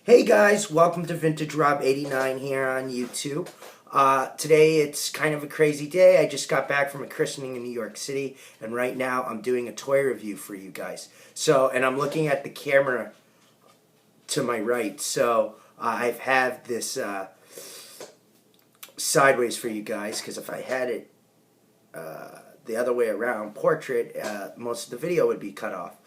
Hey guys, welcome to Vintage Rob 89 here on YouTube. Today it's kind of a crazy day. I just got back from a christening in New York City, and right now I'm doing a toy review for you guys. And I'm looking at the camera to my right. I have this sideways for you guys, because if I had it the other way around, portrait, most of the video would be cut off.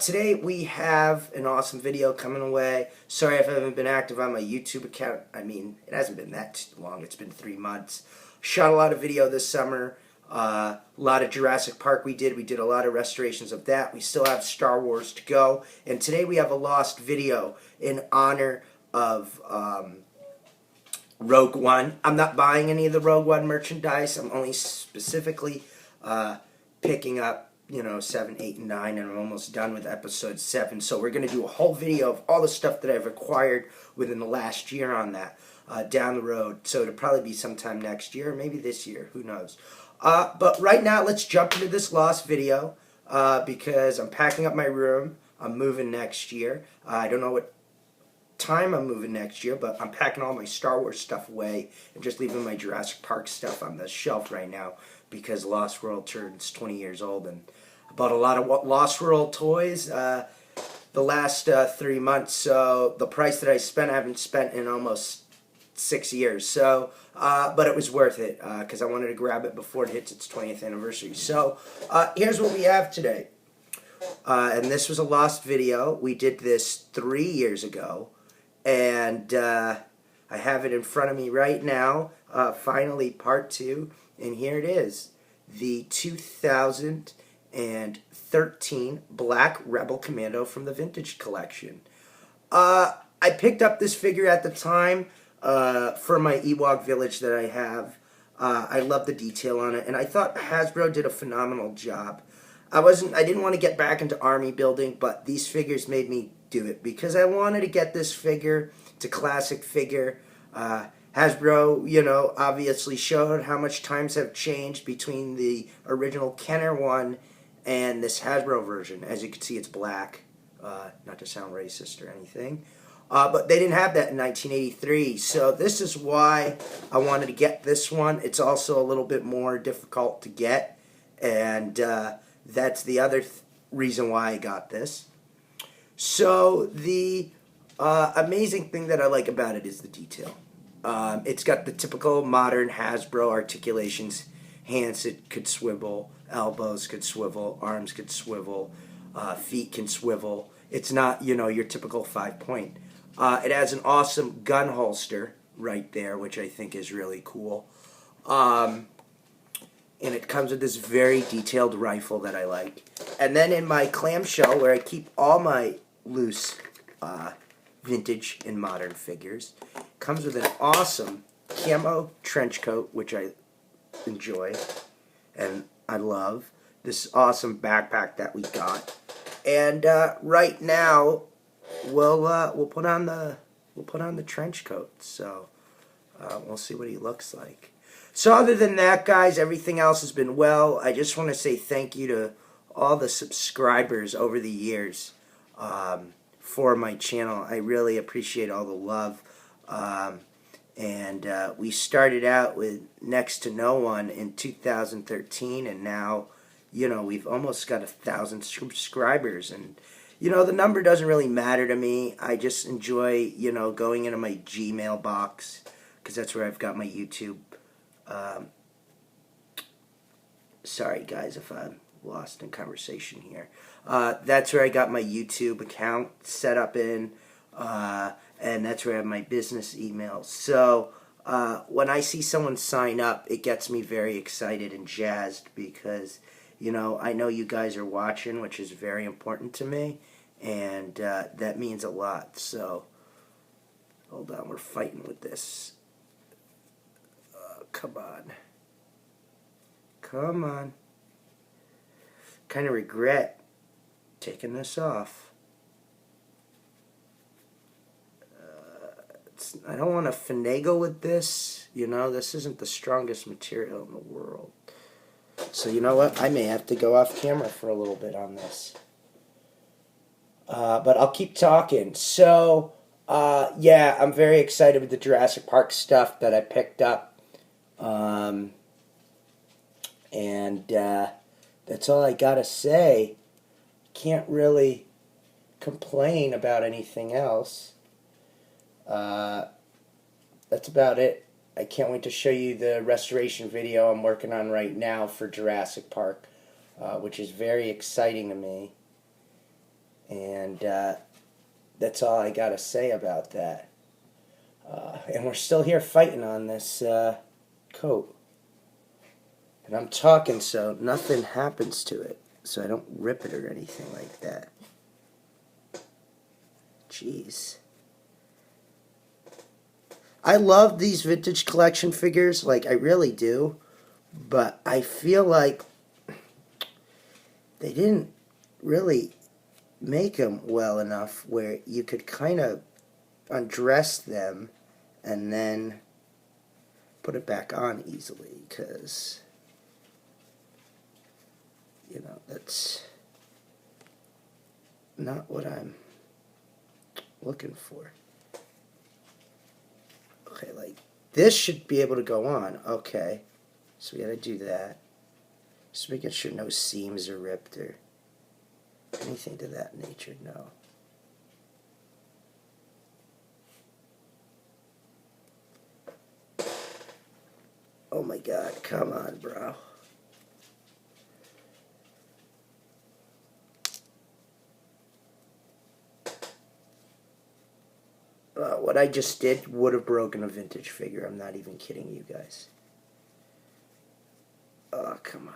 Today we have an awesome video coming away. Sorry if I haven't been active on my YouTube account. I mean, it hasn't been that long. It's been 3 months. Shot a lot of video this summer. A lot of Jurassic Park we did. We did a lot of restorations of that. We still have Star Wars to go. And today we have a lost video in honor of Rogue One. I'm not buying any of the Rogue One merchandise. I'm only specifically picking up 7, 8, and 9, and I'm almost done with episode 7. So we're going to do a whole video of all the stuff that I've acquired within the last year on that down the road. So it'll probably be sometime next year, maybe this year, who knows. But right now, let's jump into this lost video because I'm packing up my room. I'm moving next year. I don't know what time I'm moving next year, but I'm packing all my Star Wars stuff away and just leaving my Jurassic Park stuff on the shelf right now because Lost World turns 20 years old, and I bought a lot of Lost World toys the last 3 months, so the price that I spent I haven't spent in almost 6 years, but it was worth it because I wanted to grab it before it hits its 20th anniversary. So here's what we have today, and this was a lost video. We did this 3 years ago, and I have it in front of me right now, finally part 2, and here it is, the 2013 Black Rebel Commando from the Vintage Collection. I picked up this figure at the time for my Ewok village that I have. I love the detail on it, and I thought Hasbro did a phenomenal job. I didn't want to get back into army building, but these figures made me do it because I wanted to get this figure. It's a classic figure. Hasbro, obviously showed how much times have changed between the original Kenner one and this Hasbro version. As you can see, it's black. Not to sound racist or anything. But they didn't have that in 1983. So this is why I wanted to get this one. It's also a little bit more difficult to get. And that's the other reason why I got this. So the amazing thing that I like about it is the detail. It's got the typical modern Hasbro articulations. Hands could swivel, elbows could swivel, arms could swivel, feet can swivel. It's not, your typical 5-point. It has an awesome gun holster right there, which I think is really cool. And it comes with this very detailed rifle that I like. And then in my clamshell, where I keep all my loose vintage and modern figures, comes with an awesome camo trench coat, which I enjoy and I love. This awesome backpack that we got, and right now we'll put on the trench coat. So we'll see what he looks like. So other than that, guys, everything else has been well. I just want to say thank you to all the subscribers over the years for my channel. I really appreciate all the love. We started out with next to no one in 2013, and now, we've almost got 1,000 subscribers. And, the number doesn't really matter to me. I just enjoy, going into my Gmail box, because that's where I've got my YouTube. Sorry, guys, if I'm lost in conversation here. That's where I got my YouTube account set up in, and that's where I have my business email. So when I see someone sign up, it gets me very excited and jazzed because, I know you guys are watching, which is very important to me, and that means a lot. So, hold on, we're fighting with this. Come on. Come on. Kind of regret taking this off. I don't want to finagle with this. This isn't the strongest material in the world. So you know what? I may have to go off camera for a little bit on this. But I'll keep talking. So, yeah, I'm very excited with the Jurassic Park stuff that I picked up. Um, and that's all I gotta say. Can't really complain about anything else. Uh, that's about it. I can't wait to show you the restoration video I'm working on right now for Jurassic Park, which is very exciting to me. And that's all I gotta say about that. And we're still here fighting on this coat. And I'm talking so nothing happens to it, so I don't rip it or anything like that. Jeez. I love these vintage collection figures, like I really do, but I feel like they didn't really make them well enough where you could kind of undress them and then put it back on easily, because that's not what I'm looking for. Okay, like this should be able to go on. Okay, so we gotta do that. Just making sure no seams are ripped or anything to that nature. No. Oh my God, come on, bro. What I just did would have broken a vintage figure. I'm not even kidding you guys. Oh, come on.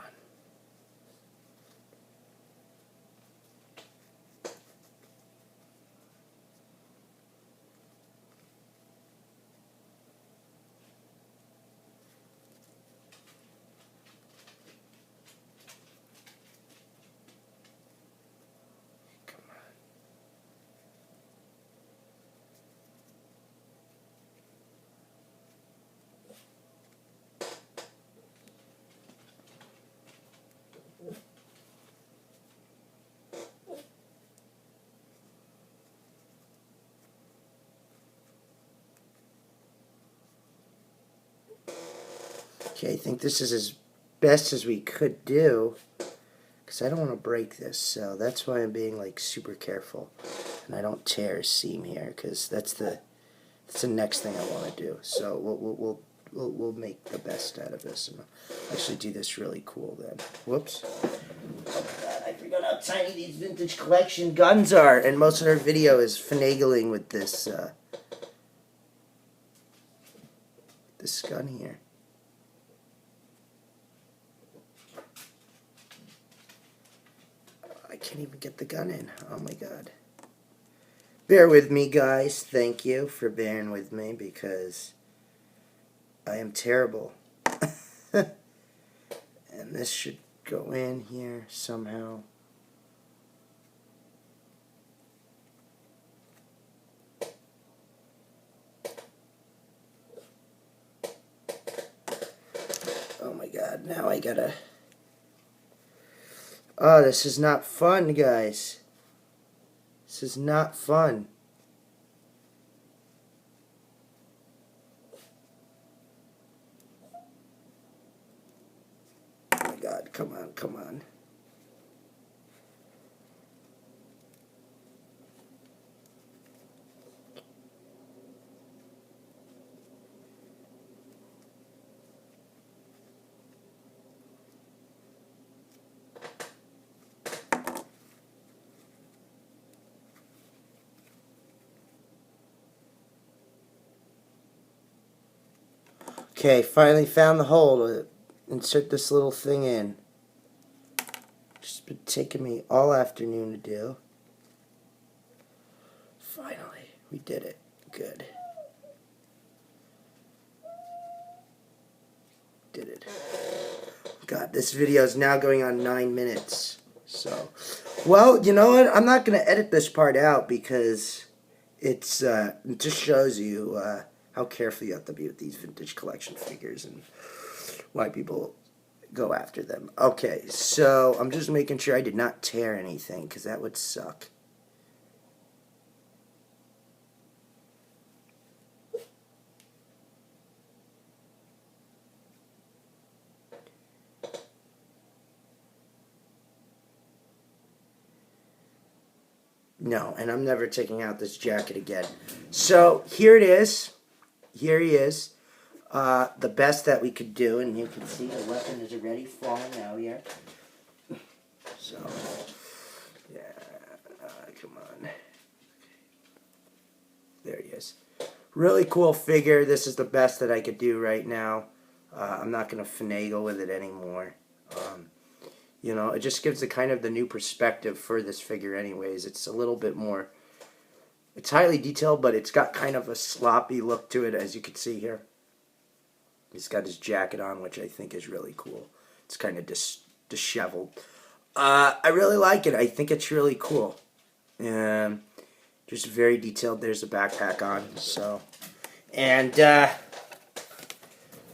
Okay, I think this is as best as we could do, because I don't want to break this, so that's why I'm being like super careful, and I don't tear a seam here, because that's the next thing I want to do. So we'll make the best out of this, and I'll actually do this really cool then. Whoops. Oh my God, I forgot how tiny these vintage collection guns are, and most of our video is finagling with this this gun here. I can't even get the gun in. Oh my God. Bear with me, guys. Thank you for bearing with me, because I am terrible. And this should go in here somehow. Oh my God, now I gotta... Oh, this is not fun, guys. This is not fun. Oh my God, come on, come on. Okay, finally found the hole to insert this little thing in. Just been taking me all afternoon to do. Finally, we did it. Good. Did it. God, this video is now going on 9 minutes. So, well, you know what? I'm not going to edit this part out, because it just shows you how careful you have to be with these vintage collection figures and why people go after them. Okay, so I'm just making sure I did not tear anything, because that would suck. No, and I'm never taking out this jacket again. So here it is. Here he is. The best that we could do, and you can see the weapon is already falling out here. So, yeah, come on. There he is. Really cool figure. This is the best that I could do right now. I'm not going to finagle with it anymore. You know, it just gives the kind of the new perspective for this figure anyways. It's a little bit more, it's highly detailed, but it's got kind of a sloppy look to it, as you can see here. He's got his jacket on, which I think is really cool. It's kind of disheveled. I really like it. I think it's really cool. Just very detailed. There's a backpack on. So, and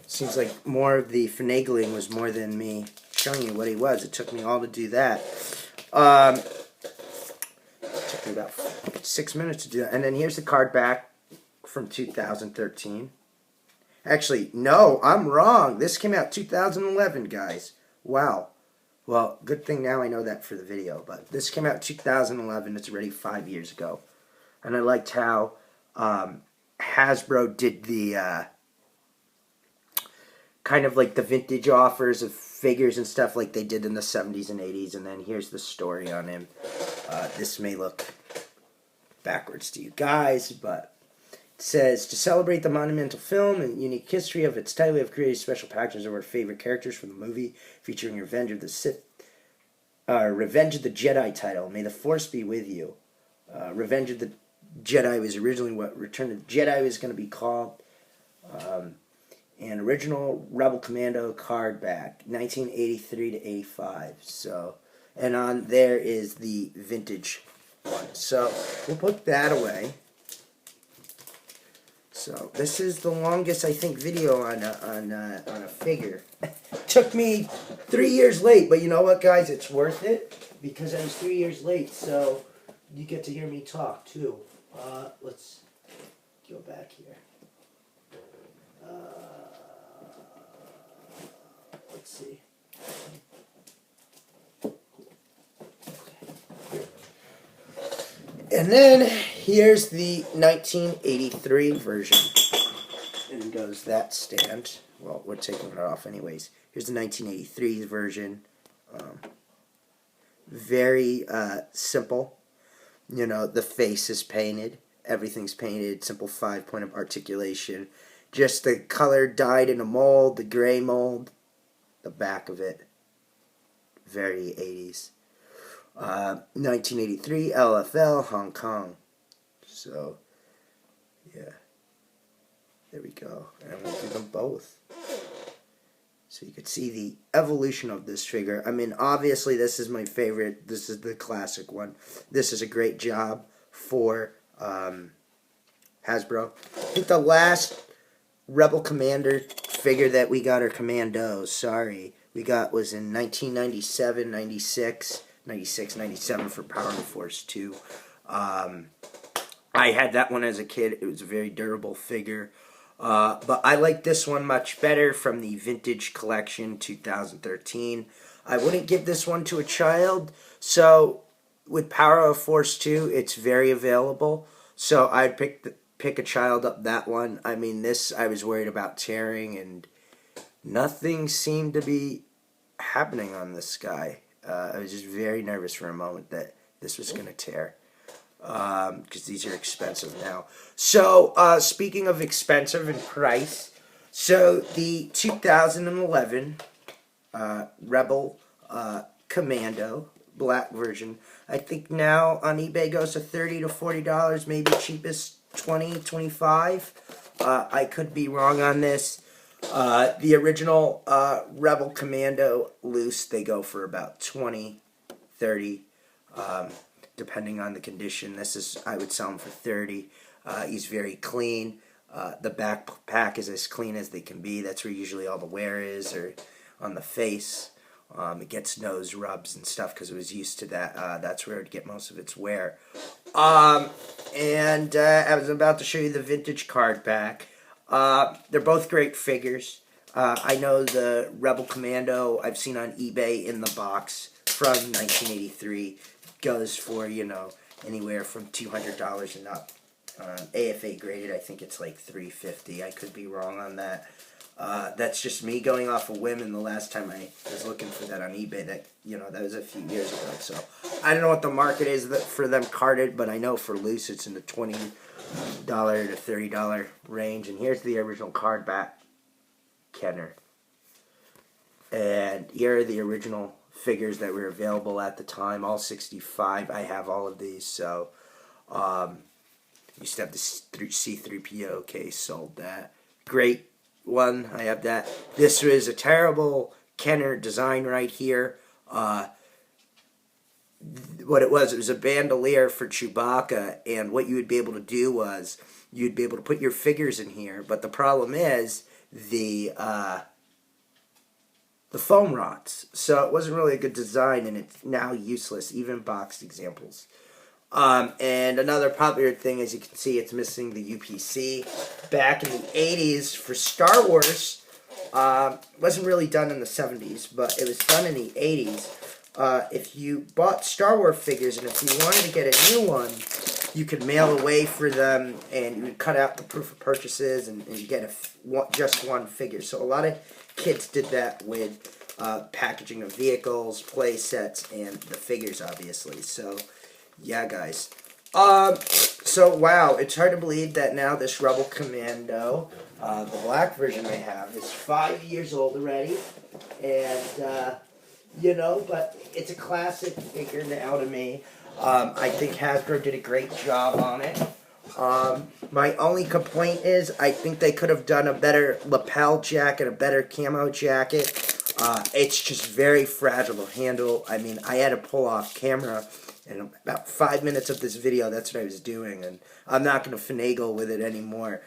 seems like more of the finagling was more than me showing you what he was. It took me all to do that. It took me about 6 minutes to do that. And then here's the card back from 2013. Actually, no, I'm wrong. This came out 2011, guys. Wow. Well, good thing now I know that for the video. But this came out 2011. It's already 5 years ago. And I liked how Hasbro did the kind of like the vintage offers of figures and stuff like they did in the 70s and 80s. And then here's the story on him. This may look backwards to you guys, but it says, to celebrate the monumental film and unique history of its title, we have created special packages of our favorite characters from the movie, featuring Revenge of the Jedi title. May the Force be with you. Revenge of the Jedi was originally what Return of the Jedi was going to be called. And original Rebel Commando card back, 1983 to 85. So, and on there is the vintage one. So we'll put that away. So this is the longest, I think, video on a figure. Took me 3 years late, but you know what, guys? It's worth it because I was 3 years late. So you get to hear me talk too. Let's go back here. Let's see. And then here's the 1983 version. And goes that stand. Well, we're taking it off anyways. Here's the 1983 version. Very simple. You know, the face is painted. Everything's painted. Simple 5-point of articulation. Just the color dyed in a mold, the gray mold. The back of it. Very 80s. 1983 LFL Hong Kong. So, yeah. There we go. And we'll do them both. So you can see the evolution of this figure. I mean, obviously this is my favorite. This is the classic one. This is a great job for Hasbro. I think the last Rebel Commander figure that we got, or Commando, sorry, we got was in 1997, 96, 96, 97 for Power and Force 2. I had that one as a kid. It was a very durable figure. But I like this one much better from the Vintage Collection 2013. I wouldn't give this one to a child. So with Power of Force 2, it's very available. So I'd pick a child up that one. I mean, this I was worried about tearing, and nothing seemed to be happening on this guy. I was just very nervous for a moment that this was going to tear. Because these are expensive now. So, speaking of expensive and price, so the 2011 Rebel Commando black version, I think now on eBay goes to $30 to $40, maybe cheapest $20, $25. I could be wrong on this. The original Rebel Commando loose, they go for about $20, $30. Depending on the condition. This is, I would sell him for $30. He's very clean. The backpack is as clean as they can be. That's where usually all the wear is, or on the face. It gets nose rubs and stuff because it was used to that. That's where it'd get most of its wear. And I was about to show you the vintage card back. They're both great figures. I know the Rebel Commando I've seen on eBay in the box from 1983 goes for, you know, anywhere from $200 and up. AFA graded, I think it's like $350. I could be wrong on that. That's just me going off a whim, and the last time I was looking for that on eBay, that was a few years ago. So I don't know what the market is for them carded, but I know for loose it's in the $20 to $30 range. And here's the original card back Kenner. And here are the original figures that were available at the time, all 65. I have all of these, so used to have the C3PO case, sold that. Great one, I have that. This was a terrible Kenner design right here. What it was a bandolier for Chewbacca, and what you would be able to do was you'd be able to put your figures in here, but the problem is the foam rots, so it wasn't really a good design, and it's now useless, even boxed examples. And another popular thing, as you can see, it's missing the UPC. Back in the 80s for Star Wars, wasn't really done in the 70s, but it was done in the 80s. If you bought Star Wars figures, and if you wanted to get a new one, you could mail away for them, and you would cut out the proof of purchases and get just one figure. So a lot of kids did that with packaging of vehicles, play sets, and the figures, obviously. So yeah, guys. So wow, it's hard to believe that now this Rebel Commando, the black version they have, is 5 years old already, and but it's a classic figure now to me. I think Hasbro did a great job on it. My only complaint is I think they could have done a better lapel jacket, a better camo jacket. It's just very fragile to handle. I mean, I had to pull off camera. In about 5 minutes of this video, that's what I was doing, and I'm not going to finagle with it anymore.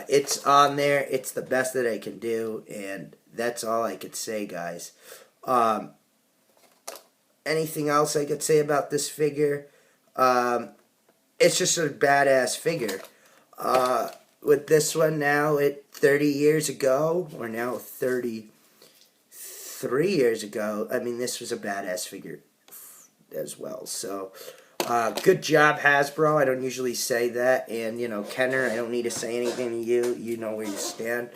It's on there. It's the best that I can do, and that's all I could say, guys. Anything else I could say about this figure? It's just a badass figure. With this one now, 30 years ago, or now 33 years ago, I mean, this was a badass figure as well. So good job, Hasbro. I don't usually say that, and Kenner, I don't need to say anything to you. You know where you stand.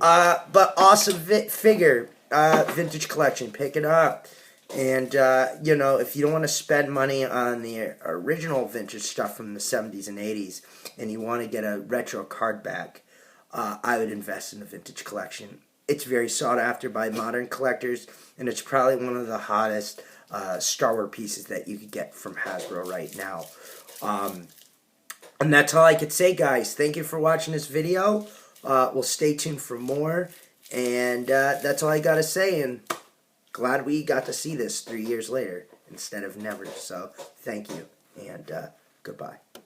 But awesome figure, vintage collection. Pick it up, and if you don't want to spend money on the original vintage stuff from the 70s and 80s, and you want to get a retro card back, I would invest in the vintage collection. It's very sought after by modern collectors, and it's probably one of the hottest Star Wars pieces that you could get from Hasbro right now. And that's all I could say, guys. Thank you for watching this video. We'll stay tuned for more, and that's all I gotta say, and glad we got to see this 3 years later instead of never. So thank you, and goodbye.